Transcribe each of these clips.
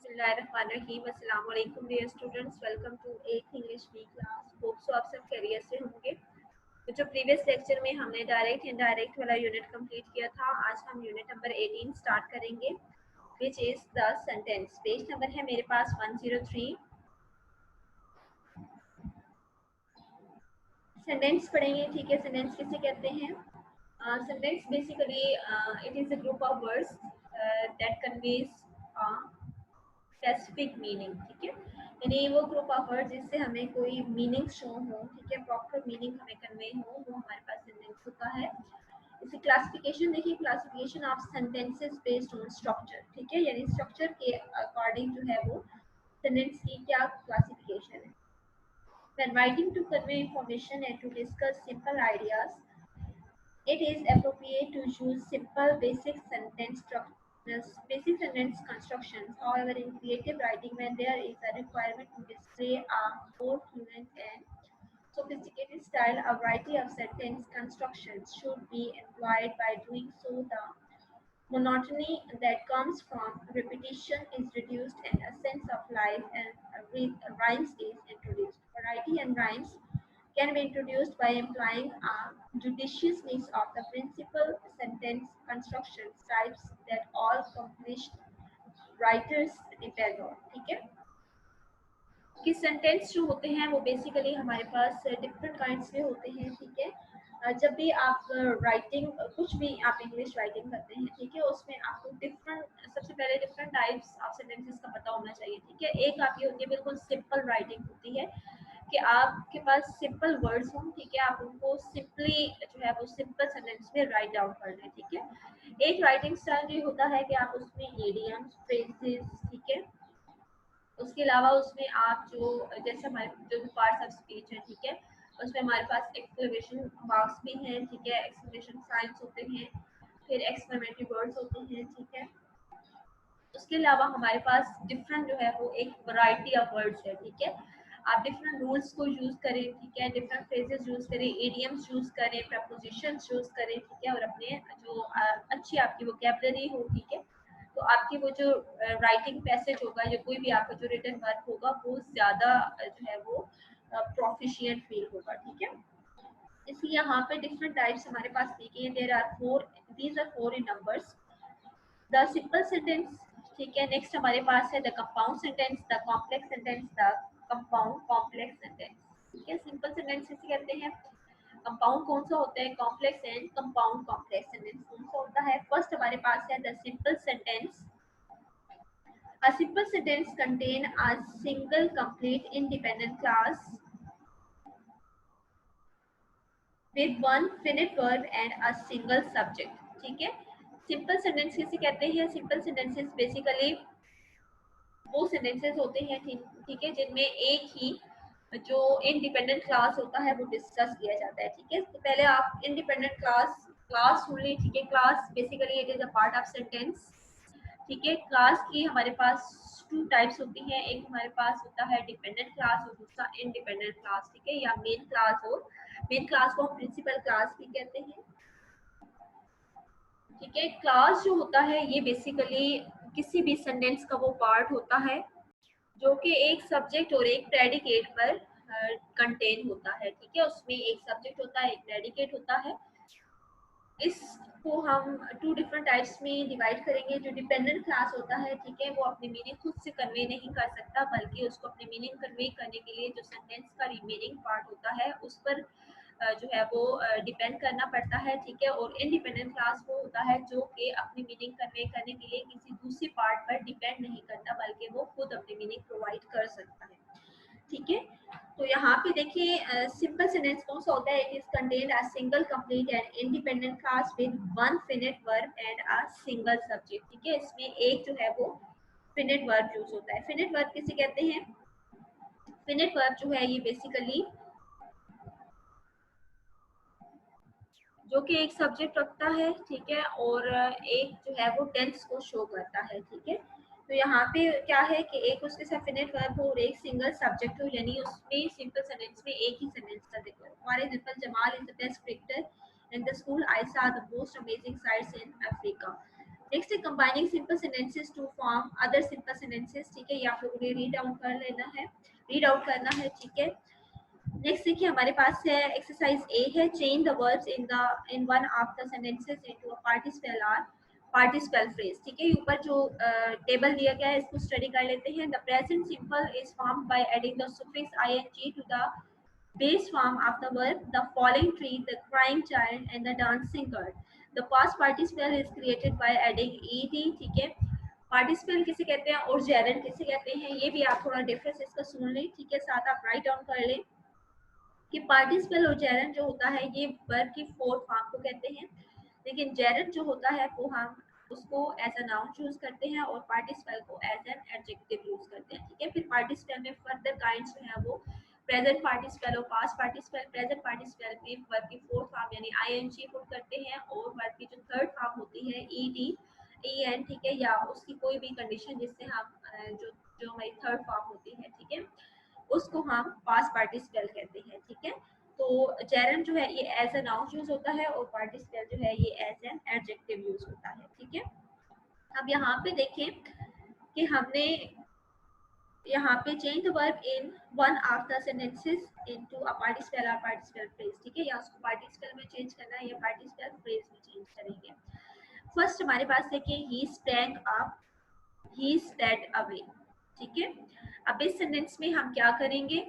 बिस्मिल्लाहिर्रहमानिर्रहीम। अस्सलाम वालेकुम dear students, welcome to eighth English V class. Hope so आप सब खैरियत से होंगे। तो जो प्रीवियस लेक्चर में हमने डायरेक्ट इनडायरेक्ट वाला यूनिट कंप्लीट किया था, आज हम यूनिट नंबर 18 स्टार्ट करेंगे, which is the sentence. Page number है मेरे पास 103। सेंटेंस पढ़ेंगे, ठीक है। सेंटेंस किसे कहते हैं? Sentence basically it is a group of words that conveys specific meaning, ठीक है। यानी वो ग्रुप ऑफ वर्ड जिससे हमें कोई मीनिंग शो हो, ठीक है, प्रॉपर मीनिंग हमें कन्वे हो, वो हमारे पास सेंटेंस होता है। इसी क्लासिफिकेशन देखिए, classification of sentences based on structure, ठीक है। यानी स्ट्रक्चर के अकॉर्डिंग जो है वो सेंटेंस की क्या क्लासिफिकेशन है। When writing to convey information and to discuss simple ideas, it is appropriate to use simple basic sentence constructions. However, in creative writing, when there is a requirement to display a more fluent and sophisticated style, a variety of sentence constructions should be employed. By doing so, the monotony that comes from repetition is reduced and a sense of life and rhymes is introduced. Variety and rhymes can be introduced by employing a judiciousness of the principal sentence construction types that all accomplished writers depend on, ठीक है। कि sentence जो होते हैं वो basically हमारे पास different kinds के होते हैं, ठीक है। जब भी आप राइटिंग कुछ भी आप इंग्लिश राइटिंग करते हैं, ठीक है, उसमें आपको डिफरेंट, सबसे पहले डिफरेंट टाइप्स ऑफ सेंटेंसेस का पता होना चाहिए, ठीक है। एक आपकी होती है बिल्कुल सिंपल राइटिंग होती है कि आपके पास सिंपल वर्ड्स हों, ठीक है, आप उनको सिंपली जो है वो सिंपल सेंटेंस में राइट डाउन कर लें, ठीक है। एक राइटिंग स्टाइल ये होता है कि आप उसमें इडियम्स, फ्रेजेस, ठीक है, उसके अलावा उसमें आप जो जैसे हमारे जो भी पार्ट्स ऑफ स्पीच है, ठीक है, उसमें हमारे पास एक्सक्लेमेशन मार्क्स भी हैं, ठीक है, एक्सक्लेमेशन साइंस होते हैं, फिर एक्सक्लेमेटरी वर्ड्स होते हैं, ठीक है। उसके अलावा हमारे पास डिफरेंट जो है वो एक वैरायटी ऑफ वर्ड्स है, ठीक है। आप डिफरेंट रूल्स को यूज करें, ठीक है, डिफरेंट फ्रेजेस यूज करें, इडियम्स यूज करें, प्रपोजिशंस यूज करें, ठीक है, और अपने जो अच्छी आपकी वोकैबुलरी हो, ठीक है, तो आपकी वो जो राइटिंग पैसेज होगा या कोई भी आपका जो रिटन वर्क होगा वो ज्यादा जो है वो प्रोफिशिएंट फील होगा, ठीक है। इसलिए यहाँ पे डिफरेंट टाइप्स हमारे पास दिए हैं। There are four, these are four in numbers. The simple sentence, ठीक है। नेक्स्ट हमारे पास है the compound sentence, the complex sentence, the compound complex sentence, ठीक है। सिंपल सेंटेंस किसे कहते हैं? कंपाउंड कौन सा होता है? Complex and compound complex sentence कौन सा होता है? फर्स्ट हमारे पास है the simple sentence. A simple sentence contain a single complete independent clause with one finite verb and a single subject, ठीक है। सिंपल सेंटेंस किसे कहते हैं? सिंपल सेंटेंसेस बेसिकली वो सेंटेंसेस होते हैं, ठीक है, जिनमें एक ही जो इंडिपेंडेंट क्लास होता है वो डिस्कस किया जाता है, ठीक है। तो पहले आप इंडिपेंडेंट क्लास क्लास सुन ली, ठीक है। Class basically it is a part of sentence, ठीक है। क्लास की हमारे पास टू टाइप्स होती हैं, एक हमारे पास होता है डिपेंडेंट क्लास और दूसरा इंडिपेंडेंट क्लास, ठीक है, या मेन क्लास। और मेन क्लास को हम प्रिंसिपल क्लास भी कहते हैं, ठीक है। क्लास जो होता है ये बेसिकली किसी भी सेंटेंस का वो पार्ट होता है जो कि एक सब्जेक्ट और एक प्रेडिकेट पर कंटेन होता है, ठीक है। उसमें एक सब्जेक्ट होता है, एक प्रेडिकेट होता है। इसको हम टू डिफरेंट टाइप्स में डिवाइड करेंगे। जो डिपेंडेंट क्लास होता है, ठीक है, वो अपनी मीनिंग खुद से कन्वे नहीं कर सकता, बल्कि उसको अपनी मीनिंग कन्वे करने के लिए जो सेंटेंस का रिमेनिंग पार्ट होता है उस पर जो है वो डिपेंड करना पड़ता है, ठीक है। और इंडिपेंडेंट क्लास वो होता है जो कि अपनी मीनिंग कन्वे करने के लिए किसी दूसरे पार्ट पर डिपेंड नहीं करता, बल्कि वो खुद अपनी मीनिंग प्रोवाइड कर सकता है, ठीक है। तो यहाँ पे देखिए सिंपल सेंटेंस कौन सा होता है? It is contain a single complete and independent class with one finite verb and a single subject, ठीक है। इसमें एक जो है वो फिनिट वर्ब यूज होता है। फिनिट वर्ब किसे कहते हैं? फिनिट वर्ब जो है ये बेसिकली जो कि एक सब्जेक्ट रखता है, ठीक है, और एक जो है वो टेंस को शो करता है, ठीक है। तो यहाँ पे क्या है कि एक उसके साथ फिनिट वर्ब हो और एक सिंगल सब्जेक्ट हो, यानी उसमें सिंपल सेंटेंस में एक ही सेंटेंस का जिक्र हो। For example, Jamal is the best cricketer in the school, I saw the most amazing sights in Africa. Next है combining simple sentences to form other simple sentences. ठीक है, ये आप लोगों ने रीड आउट कर लेना है, रीड आउट करना है। ठीक है, नेक्स्ट देखिए हमारे पास है एक्सरसाइज ए है, change the verbs in one of the sentences into a participle और पार्टिसिपल फ्रेज। ठीक है, ऊपर जो टेबल दिया गया है इसको स्टडी कर लेते हैं। The present simple is formed by adding the suffix ing to the base form of the verb, the falling tree, the crying child, and the dancing girl. The past participle is created by adding ed। ठीक है, participle किसे कहते हैं और gerund किसे कहते हैं, ये भी आप थोड़ा डिफरेंस इसका सुन लें। ठीक है, साथ आप राइट डाउन कर लें कि पार्टिसिपल और जेरंड जो होता है ये वर्ब की फोर्थ फॉर्म को कहते हैं, लेकिन जेरंड जो होता है वो हम उसको एज अ नाउन चूज करते हैं और पार्टिसिपल को एज एन एडजेक्टिव यूज करते हैं। ठीक है, फिर पार्टिसिपल में फर्दर काइंड्स जो है वो प्रेजेंट पार्टिसिपल और पास्ट पार्टिसिपल। प्रेजेंट पार्टिसिपल में वर्ब की फोर्थ फॉर्म यानी आईएनजी पुट करते हैं और वर्ब की जो थर्ड फॉर्म होती है ईडी ईएन। ठीक है, या उसकी कोई भी कंडीशन जिससे हम जो जो हमारी थर्ड फॉर्म होती है, ठीक है, उसको हम पास्ट पार्टिसिपल कहते हैं। ठीक है, तो जेरंड जो है ये एज अ नाउन यूज होता है और पार्टिसिपल जो है ये एज एन एडजेक्टिव यूज होता है। ठीक है, अब यहाँ पे देखें कि हमने यहाँ पे change the verb in one of the sentences into a participle और पार्टिसिपल फ्रेज। ठीक है, या उसको पार्टिसिपल में चेंज करना है या पार्टिसिपल फ्रेज में चेंज करेंगे। फर्स्ट हमारे पास देखिए he sprang up, he spread away. ठीक है, अब इस सेंटेंस में हम क्या करेंगे,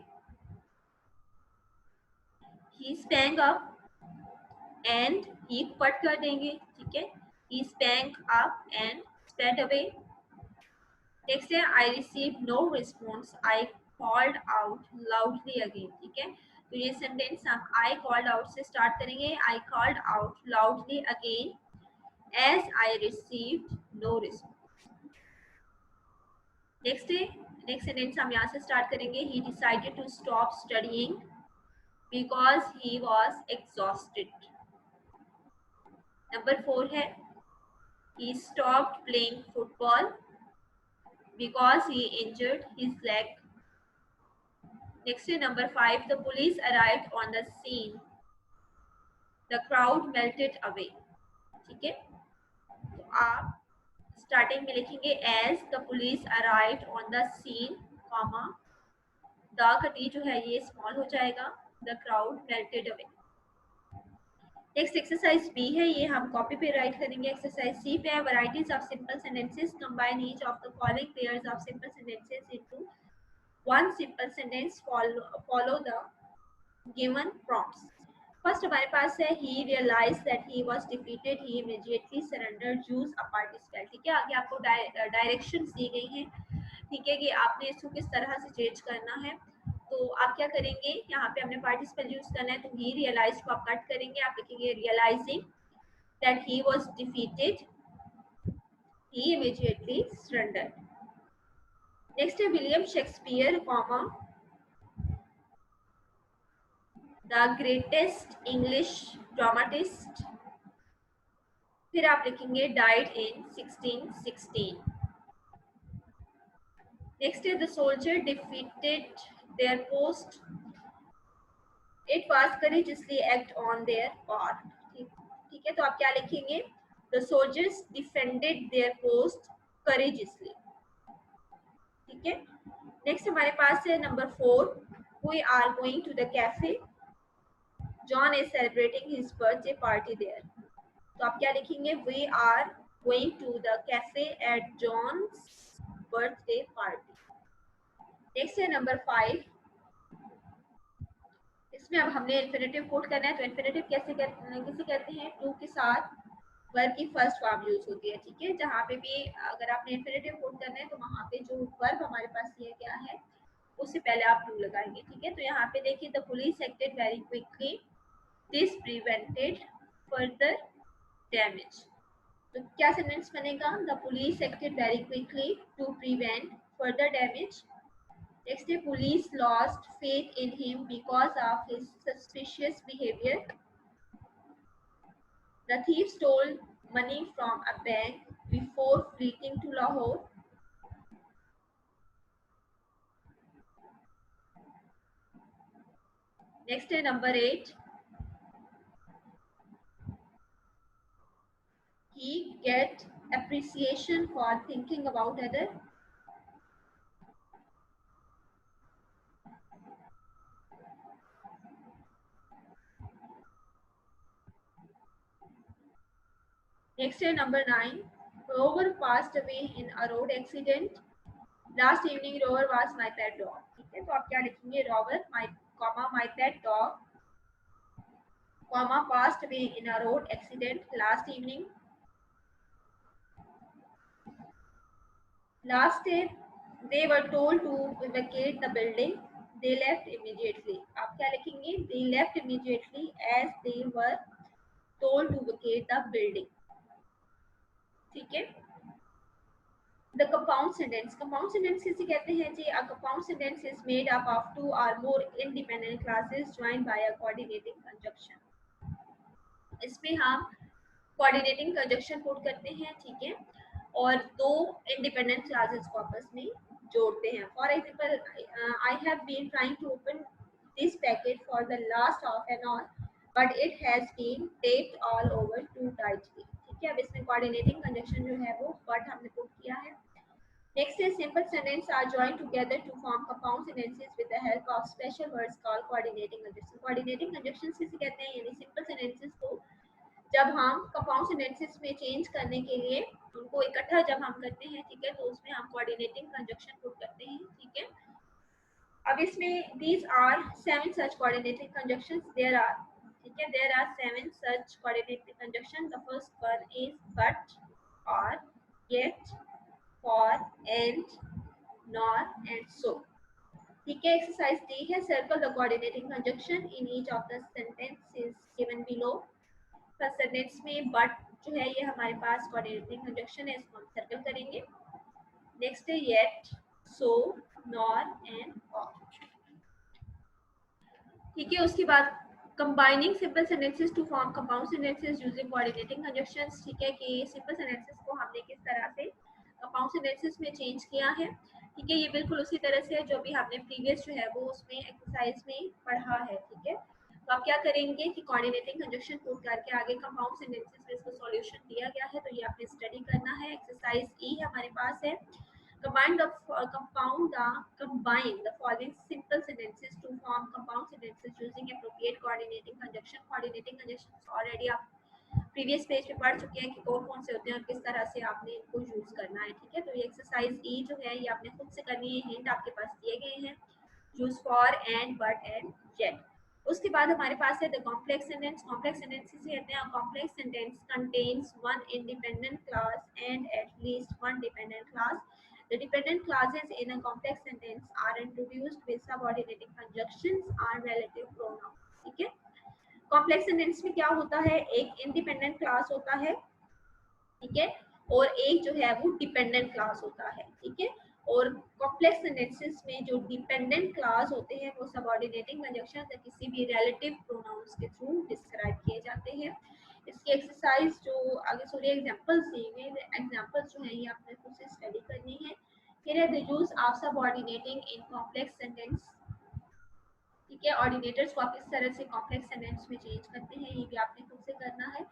he sprang up and he cut कर देंगे। ठीक है, he sprang up and sped away। Next है I received no response, I called out loudly again। ठीक है, तो ये सेंटेंस हम I called out से स्टार्ट करेंगे। I called out loudly again as I received no response। Next है, next sentence हम यहाँ से स्टार्ट करेंगे। He decided to stop studying because he was exhausted। Number 4 है he stopped playing football because he injured his leg। Next is number 5, the police arrived on the scene, the crowd melted away। ठीक है, तो आप starting में लिखेंगे as the police arrived on the scene, comma the का T जो है ये स्मॉल हो जाएगा, the crowd melted away। Next exercise B है, ये हम कॉपी पे राइट करेंगे। एक्सरसाइज सी पे है varieties of simple sentences, combine each of the following pairs of simple sentences into one simple sentence, follow the given prompts. First हमारे पास है he realized that he was defeated, he immediately surrendered, choose a participle। ठीक है, आगे आपको directions दी गई हैं। ठीक है, कि आपने इसको किस तरह से चेंज करना है। तो आप क्या करेंगे, यहाँ पे हमने पार्टिसिपल यूज करना है, तो he realized को आप कट करेंगे, आप लिखेंगे realizing that he was defeated, he immediately surrendered। Next है William Shakespeare, comma the greatest English dramatist, फिर आप लिखेंगे डाइड इन 1616। नेक्स्ट है the soldier defeated their post, it was courageously act on their part. ठीक है, तो आप क्या लिखेंगे, the soldiers defended their post courageously. ठीक है, नेक्स्ट हमारे पास है number 4, we are going to the cafe, John is celebrating his birthday party there. तो आप क्या लिखेंगे, we are going to the cafe at John's birthday party. Next है नंबर 5, इसमें अब हमने इन्फिनेटिव कोट करना है। तो इन्फिनेटिव किसे कहते हैं, टू के साथ वर्ब की फर्स्ट फॉर्म यूज होती है। ठीक है, जहाँ पे भी अगर आपने इन्फिनेटिव कोट करना है तो वहाँ पे जो वर्ब हमारे पास दिया गया है उससे पहले आप टू लगाएंगे। ठीक है, तो यहाँ पे देखिए the police acted very quickly, this prevented further damage. तो क्या सेंटेंस बनेगा, the police acted very quickly to prevent further damage. Next है police lost faith in him because of his suspicious behaviour, the thief stole money from a bank before fleeing to Lahore। Next है number 8, he get appreciation for thinking about other. Next is number 9. Rover passed away in a road accident. Last evening, Rover was my pet dog. ठीक है, तो आप क्या लिखेंगे? Rover, my pet dog, passed away in a road accident last evening. Last day, they were told to vacate the building. They left immediately. आप क्या लिखेंगे? They left immediately as they were told to vacate the building. ठीक है. The compound sentence. Compound sentence किसे कहते हैं जी? A compound sentence is made up of two or more independent clauses joined by a coordinating conjunction. इसमें हम coordinating conjunction put करते हैं, ठीक है, और दो independent clauses को आपस में जोड़ते हैं. For example, I have been trying to open this packet for the last half an hour, but it has been taped all over too tightly. ठीक है, अब इसमें coordinating conjunction जो है वो but हमने पुट किया है. Next is simple sentences are joined together to form compound sentences with the help of special words called coordinating conjunctions. Coordinating conjunctions किसे कहते हैं? यानी simple sentences को जब हम compound sentences में change करने के लिए उनको इकट्ठा जब हम करते हैं, ठीक है, तो उसमें हम coordinating conjunction put करते हैं, ठीक है. अब इसमें these are 7 such coordinating conjunctions. There are, ठीक है, there are 7 such coordinating conjunctions. The first one is but, or, yet, for, and, nor, and so. ठीक है, exercise D है, circle the coordinating conjunction in each of the sentences given below. First sentence में but जो है ये हमारे पास coordinating conjunction है, इसको हम सर्कल करेंगे. नेक्स्ट है yet, so, nor, and, or. ठीक है, उसके बाद combining simple sentences to form compound sentences using coordinating conjunctions. ठीक है, कि simple sentences को हमने किस तरह से compound sentences में चेंज किया है. ठीक है, ये बिल्कुल उसी तरह से है जो भी हमने प्रीवियस जो है वो उसमें एक्सरसाइज में पढ़ा है. ठीक है, तो आप क्या करेंगे कि कोऑर्डिनेटिंग कंजंक्शन पुट करके आगे कंपाउंड सेंटेंसेस में इसका सॉल्यूशन दिया गया है, तो ये आपने स्टडी करना है. एक्सरसाइज ई हमारे पास है. combine the following simple sentences to form compound sentences using appropriate coordinating conjunction. coordinating conjunctions already आप प्रीवियस पेज पे पढ़ चुके हैं कि कौन से होते हैं और किस तरह से आपने इनको यूज करना है. ठीक है, तो ये एक्सरसाइज ई जो है ये आपने खुद से करनी है. हिंट आपके पास दिए गए हैं, use for, and, but, and, yet. उसके बाद हमारे पास है the complex sentence. Complex sentence किसे कहते हैं? Complex sentence contains one independent class and at least one dependent class. The dependent clauses in a complex sentence are introduced with subordinating conjunctions or relative pronouns. ठीक है, complex sentence में क्या होता है? एक इंडिपेंडेंट क्लास होता है, ठीक है, और एक जो है वो डिपेंडेंट क्लास होता है. ठीक है, और कॉम्प्लेक्स सेंटेंसेस में जो डिपेंडेंट क्लास होते हैं वो सबऑर्डिनेटिंग कंजंक्शन या किसी भी रिलेटिव प्रोनाउंस के थ्रू डिस्क्राइब किए जाते हैं. इसकी एक्सरसाइज जो आगे सॉरी एग्जांपल्स दिए गए, एग्जांपल्स जो है ये आपने खुद से स्टडी करनी है. हियर है the use of subordinating in complex sentence. ठीक है, ऑर्डिनेटर्स को आप इस तरह से कॉम्प्लेक्स सेंटेंस में चेंज करते हैं, ये भी आपने खुद से करना है.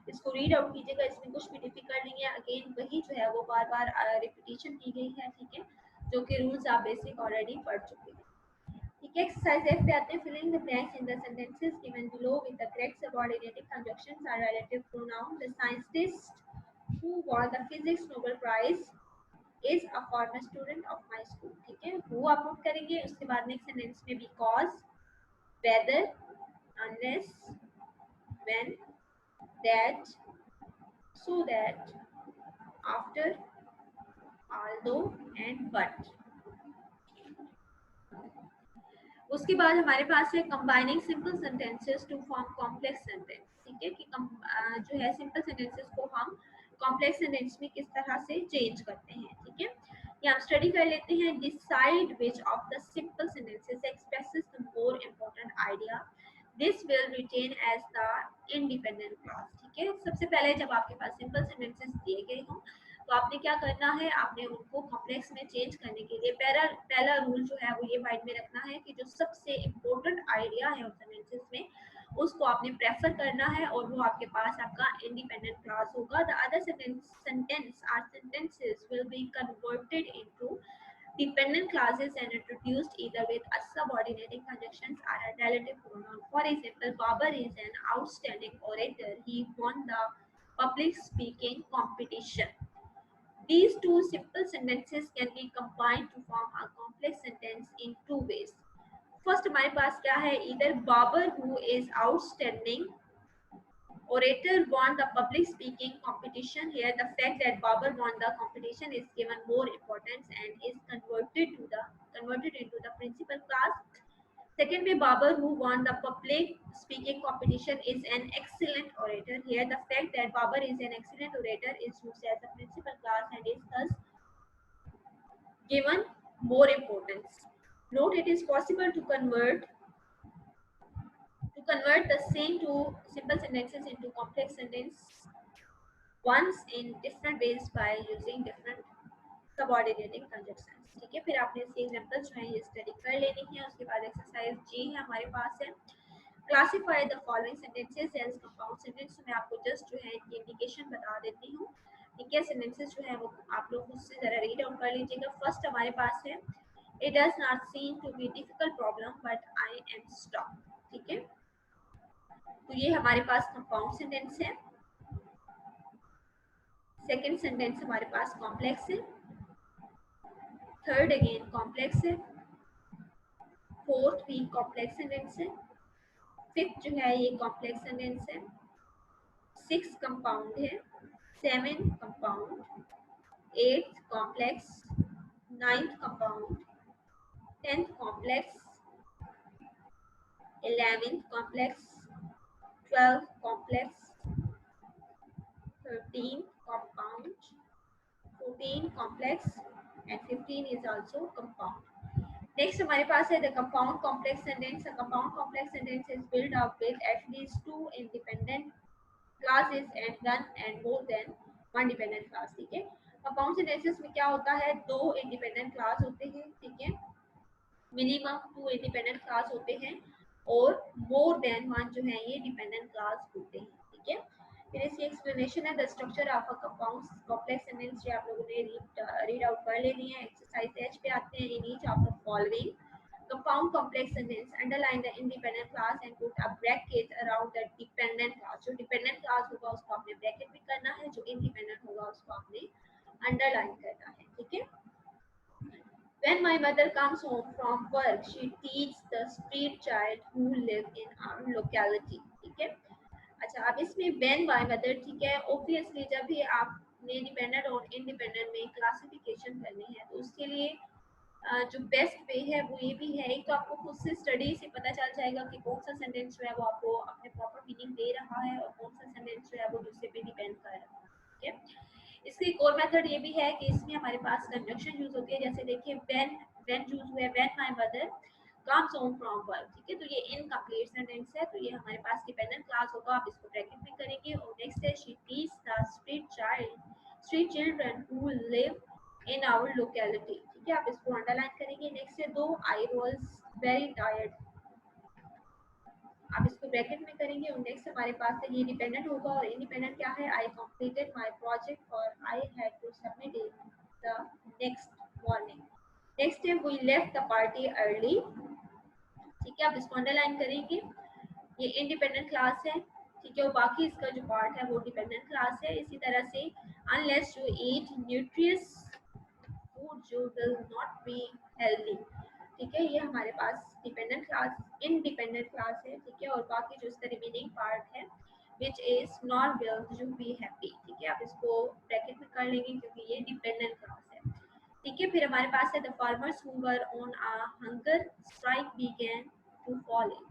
इसको रीड आउट कीजिएगा, इसमें कुछ भी डिफिकल्ट नहीं है. अगेन वही जो है वो बार बार रिपीटेशन की गई है. ठीक है, जो कि रूल्स आप बेसिक ऑलरेडी पढ़ चुके हैं. ठीक है, एक्सरसाइज एफ पे आते हैं. Filling the blanks in the sentences given below with the correct subordinating conjunctions are relative pronoun. The scientist who won the physics Nobel prize is a former student of my school. ठीक है, who आप put करेंगे. उसके बाद next sentence में because, whether, unless, when, that, so that, after, although, and but. उसके बाद हमारे पास है combining simple sentences to form complex sentence. ठीक है, कि जो है सिंपल सेंटेंसेस को हम कॉम्प्लेक्स सेंटेंस में किस तरह से चेंज करते हैं. ठीक है, ये हम स्टडी कर लेते हैं. Decide which of the simple sentences expresses the more important idea. This will retain as the independent clause. ठीक है, सबसे पहले जब आपके पास सिंपल सेंटेंसेस दिए गए हों तो आपने क्या करना है? आपने उनको कॉम्प्लेक्स में चेंज करने के लिए पहला रूल जो है वो ये माइंड में रखना है कि जो सबसे इम्पोर्टेंट आइडिया है उन सेंटेंसेस में उसको आपने प्रेफर करना है और वो आपके पास आपका इंडिपेंडेंट क्लास होगा. The other sentences will be converted into dependent clauses and introduced either with a subordinating conjunctions or a relative pronoun. For example, Babar is an outstanding orator. He won the public speaking competition. These two simple sentences can be combined to form a complex sentence in two ways. First, हमारे पास क्या है? Either Babar, who is outstanding orator, won the public speaking competition. Here, the fact that Babar won the competition is given more importance and is converted into the principal class. Second way, Babar, who won the public speaking competition, is an excellent orator. Here, the fact that Babar is an excellent orator is used as a principal class and is thus given more importance. Note, it is possible to convert the same two simple sentences into complex sentence once in different ways by using different subordinating conjunctions. ठीक है, फिर आपने इसके examples जो है ये study कर लेनी है. उसके बाद एक्सरसाइज जी है हमारे पास है. Classify the following sentences as compound sentence. मैं आपको जस्ट जो है इनकी इंडिकेशन बता देती हूँ. ठीक है, सेंटेंसेस जो है वो आप लोग मुझसे जरा रीड आउट कर लीजिएगा. फर्स्ट हमारे पास है, it does not seem to be difficult problem but I am stuck. ठीक है, तो ये हमारे पास कंपाउंड सेंटेंस है. सेकेंड सेंटेंस हमारे पास कॉम्प्लेक्स है. थर्ड अगेन कॉम्प्लेक्स है. फोर्थ भी कॉम्प्लेक्स सेंटेंस है. फिफ्थ जो है ये कॉम्प्लेक्स सेंटेंस है. सिक्स कंपाउंड है. Seven compound. Eighth complex. Ninth compound. Tenth complex. 11th complex. 12th complex. 13 compound. 14 complex and 15 is also compound. Next हमारे पास है the compound complex sentence. A compound complex sentence is built up with at least two independent clauses and one and more than one dependent class. ठीक है, compound sentences में क्या होता है? दो independent class होते हैं. ठीक है, मिनिमम टू इंडिपेंडेंट क्लास होते हैं और मोर देन वन जो है ये डिपेंडेंट क्लास होते हैं. ठीक है, फिर इसकी एक्सप्लेनेशन है the structure of a compound complex sentence. ये आप लोगों ने रीड आउट कर लेनी है. एक्सरसाइज एच पे आते हैं. In each of the following compound complex sentence underline the independent class and put a bracket around the dependent class. जो डिपेंडेंट क्लास होगा उसको आपने ब्रैकेट में करना है, जो इंडिपेंडेंट होगा उसको आपने अंडरलाइन करना है. ठीक है, when my mother comes home from work, she teaches the street child who live in our locality. ठीक है, अच्छा अब इसमें when my mother, ठीक है, obviously जब भी आपने डिपेंडेंट और इंडिपेंडेंट में क्लासिफिकेशन करनी है तो उसके लिए जो बेस्ट वे है वो ये भी है. एक तो आपको खुद से स्टडी से पता चल जाएगा कि कौन सा सेंटेंस जो है वो आपको अपने प्रॉपर मीनिंग दे रहा है और कौन सा सेंटेंस जो है वो दूसरे पे डिपेंड कर रहा है. ठीक है, इसकी एक और मेथड ये भी है कि इसमें हमारे पास कंजक्शन यूज होती है. जैसे देखिए व्हेन यूज हुआ है when my mother comes home from work. ठीक है, तो ये इनकम्प्लीट सेंटेंस है, तो ये हमारे पास डिपेंडेंट क्लास होगा. आप इसको ब्रैकेट में करेंगे. और नेक्स्ट है she teach the street children who live in our locality. ठीक है, आप इसको अंडरलाइन करेंगे. नेक्स्ट है दो आई वाज वेरी टायर्ड. आप इसको ब्रैकेट में करेंगे. और नेक्स्ट हमारे पास है ये डिपेंडेंट होगा और इंडिपेंडेंट क्या है? आई कंप्लीटेड माय प्रोजेक्ट और I had to submit it the next morning. Next है we left the party early. ठीक है, आप इसको अंडरलाइन करेंगे. ये इंडिपेंडेंट क्लास है. ठीक है, और बाकी इसका जो पार्ट है वो डिपेंडेंट क्लास है. इसी तरह से unless you eat nutritious food you will not be healthy. ठीक है, ये हमारे पास डिपेंडेंट क्लास इंडिपेंडेंट क्लास है. ठीक है, और बाकी जो इसका रिमेनिंग पार्ट है which is not will you be happy. ठीक है, आप इसको ब्रैकेट में कर लेंगे क्योंकि ये डिपेंडेंट क्लास है. ठीक है, फिर हमारे पास है the farmers who were on a hunger strike began to fall in.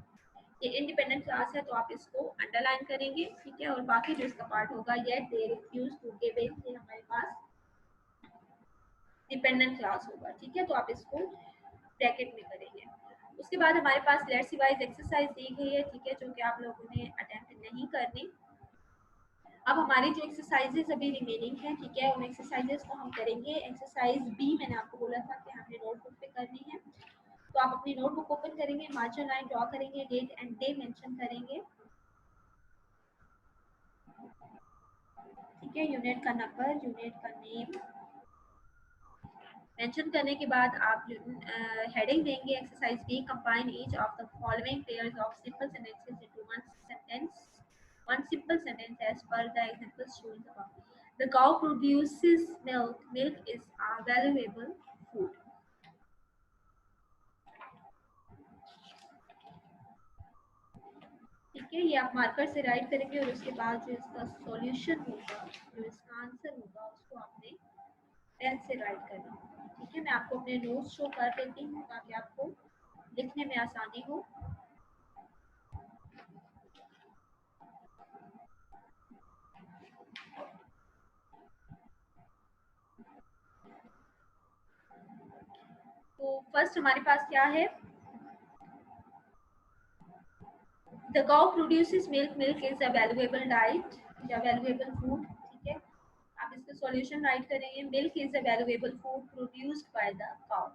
ये इंडिपेंडेंट क्लास है तो आप इसको अंडरलाइन करेंगे. ठीक है, और बाकी जो इसका पार्ट होगा yet they refuse to give in, ये हमारे पास डिपेंडेंट क्लास होगा. ठीक है, तो आप इसको ब्रैकेट में करेंगे. उसके बाद हमारे पास लेट्स रिवाइज एक्सरसाइज दी गई है. ठीक है, जो कि आप लोगों ने अटेम्प्ट नहीं करनी. अब हमारी जो एक्सरसाइजेस अभी रिमेनिंग है, ठीक है, उन एक्सरसाइजेस को हम करेंगे. एक्सरसाइज बी मैंने आपको बोला था कि हमने नोटबुक पे करनी है, तो तो आप अपनी नोटबुक ओपन करेंगे, मार्जिन लाइन ड्रॉ करेंगे, डेट एंड डे मेंशन करेंगे, ठीक है। यूनिट का नंबर, यूनिट का नेम मेंशन करने के बाद आप हेडिंग देंगे exercise B, combine each of the following pairs of simple sentences into one simple sentence as per the examples shown above. The cow produces milk. Milk is a valuable food. ठीक है, ये आप marker से right करेंगे और उसके बाद जो इसका सॉल्यूशन होगा, जो इसका आंसर होगा, उसको आपने पेन से राइट करना। ठीक है, मैं आपको अपने नोट्स शो कर देती हूँ ताकि आपको लिखने में आसानी हो। तो फर्स्ट हमारे पास क्या है, the cow produces milk, milk is a valuable diet या वैल्यूएबल फूड। ठीक है, आप इसका सॉल्यूशन राइट करेंगे, milk is a valuable food produced by the cow.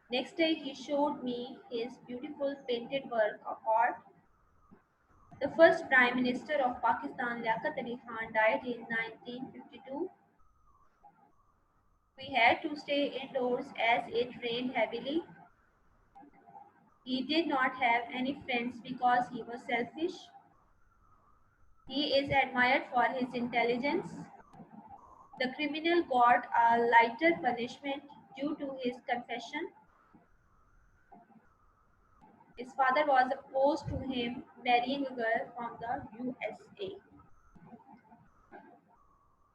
Next day he showed me his beautiful painted work of art. The first Prime Minister of Pakistan, Liaquat Ali Khan, died in 1952. We had to stay indoors as it rained heavily. He did not have any friends because he was selfish. He is admired for his intelligence. The criminal got a lighter punishment due to his confession. His father was opposed to him marrying a girl from the USA.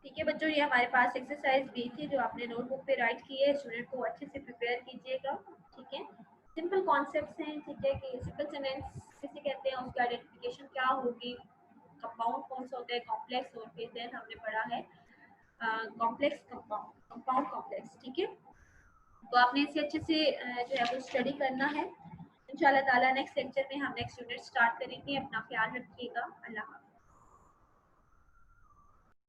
ठीक है बच्चों, ये हमारे पास exercise B थी जो आपने notebook पे right की है। स्टूडेंट को अच्छे से प्रिपेयर कीजिएगा। ठीक है, सिंपल कॉन्सेप्ट्स हैं। ठीक है, कि सिंपल सेंटेंस किसे कहते हैं, उसकी आइडेंटिफिकेशन क्या होगी, कंपाउंड कौन सा होता है, कॉम्प्लेक्स, और फिर देन हमने पढ़ा है कॉम्प्लेक्स कंपाउंड, कंपाउंड कॉम्प्लेक्स। ठीक है, तो आपने इसे अच्छे से जो है वो स्टडी करना है। इंशाल्लाह ताला नेक्स्ट लेक्चर में हम नेक्स्ट यूनिट स्टार्ट करेंगे। अपना ख्याल रखिएगा। अल्लाह हाफ़िज़।